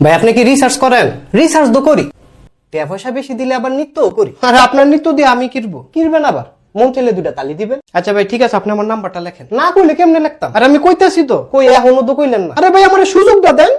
ভাই আপনি কি রিসার্চ করেন? রিসার্চ তো করি, টাকা পয়সা বেশি দিলে আবার নৃত্যও করি। আর আপনার নৃত্য দিয়ে আমি কিনবো, কিনবেন আবার মন চাইলে দুইটা তালি দিবেন। আচ্ছা ভাই ঠিক আছে, আপনি আমার নাম্বারটা লেখেন। না কইলে কেমনে লিখতাম? আর আমি কইতেছি তো, কই এখনো তো কইলেন না। আরে ভাই আমার সুযোগটা দেন।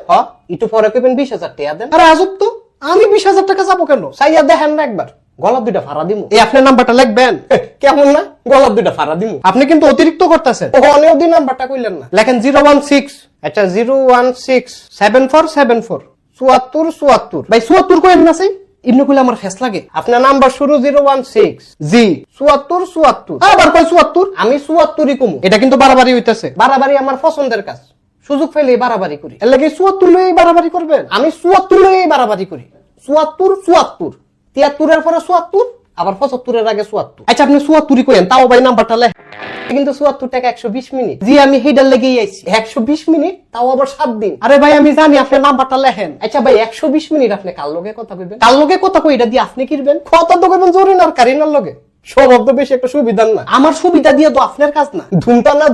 একটু পরে কইবেন 20,000 টাকা দেন। আরে আজব তো, আমি 20,000 টাকা যাবো কেন? চাইয়া দেখেন না একবার, গলার দুইটা ফাড়া দিমু। এই আপনার নাম্বারটা লিখবেন। কেমন না, গলার দুইটা ফাড়া দিমু। আপনি কিন্তু অতিরিক্ত করতেছেন। অনেক দিন নাম্বারটা কইলেন না, লেখেন 016। আচ্ছা 0167474 74 ভাই 74 কইেন না সেই ইবনে কইলে আমার ফেস লাগে। আপনার নাম্বার শুরু 016 জি 74 আবার কই 74, আমি 74ই কমু। এটা কিন্তু বাড়াবাড়ি হইতাছে। বাড়াবাড়ি আমার পছন্দের কাজ, সুযোগ পেলে বাড়াবাড়ি করি। এর লাগি 74 লই বাড়াবাড়ি করবেন? আমি 74 লই বাড়াবাড়ি করি। 74 73 এর পরে 74, আবার 75 এর আগে 74। আচ্ছা আপনি 74ই কইেন, তাও ভাই নাম্বারটা লেখ। কিন্তু 74 টাকা 120 মিনিট। জি আমি হেডার লেগেই আইছি। 120 মিনিট, তাও আবার 7 দিন। আরে ভাই আমি জানি, আপনি নাম্বারটা লেখেন। আচ্ছা ভাই 120 মিনিট আপনি কার লগে কথা কইবেন? কার লগে কথা কই এটা দিয়ে আপনি কিরবেন? কথা তো কইবেন জরিনার কারিনার লগে। স্বভাব তো বেশি একটা সুবিধা না। আমার সুবিধা দিয়ে তো আপনার কাজ না। ধুমটানা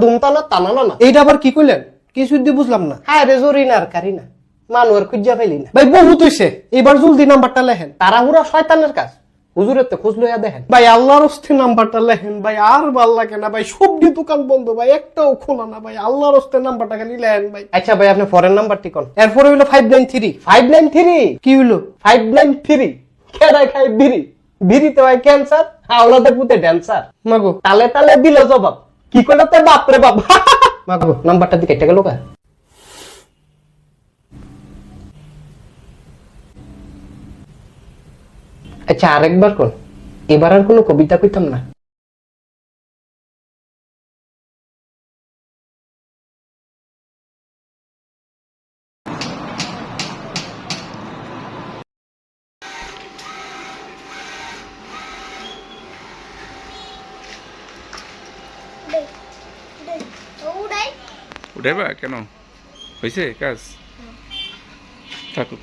টানানা না। এইটা আবার কি কইলেন? কিছু দিয়ে বুঝলাম না। হ্যাঁ রে জরিনার কারিনা মানুয়ের খুঁজা পাইলি না। ভাই বহুত হইছে, এবার জলদি নাম্বারটা লেখেন। তাড়াহুড়া শয়তানের কাজ, হুজুরের তো খোঁজ লইয়া দেখেন। ভাই আল্লাহর হস্তে নাম্বারটা লেখেন ভাই, আর ভাল লাগে না ভাই, সবজি দোকান বন্ধ ভাই, একটাও খোলা না ভাই, আল্লাহর হস্তে নাম্বারটা খালি লেখেন ভাই। আচ্ছা ভাই আপনি ফরেন নাম্বারটি কোন? এরপরে হইলো 593। 593 কি হইলো? 593 কেডাই খাই বিড়ি? বিড়িতে হয় ক্যান্সার, আওলাদের পুতে ড্যান্সার। মাগো তালে তালে দিল জবাব, কি কইলো তোর বাপ রে বাপ। মাগো নাম্বারটা দিকে কেটে গেল কা? আচ্ছা আরেকবার কোন, এবার আর কোনো কবিতা কইতাম না। উঠাইবা কেন? হয়েছে কাজ? থাকুক।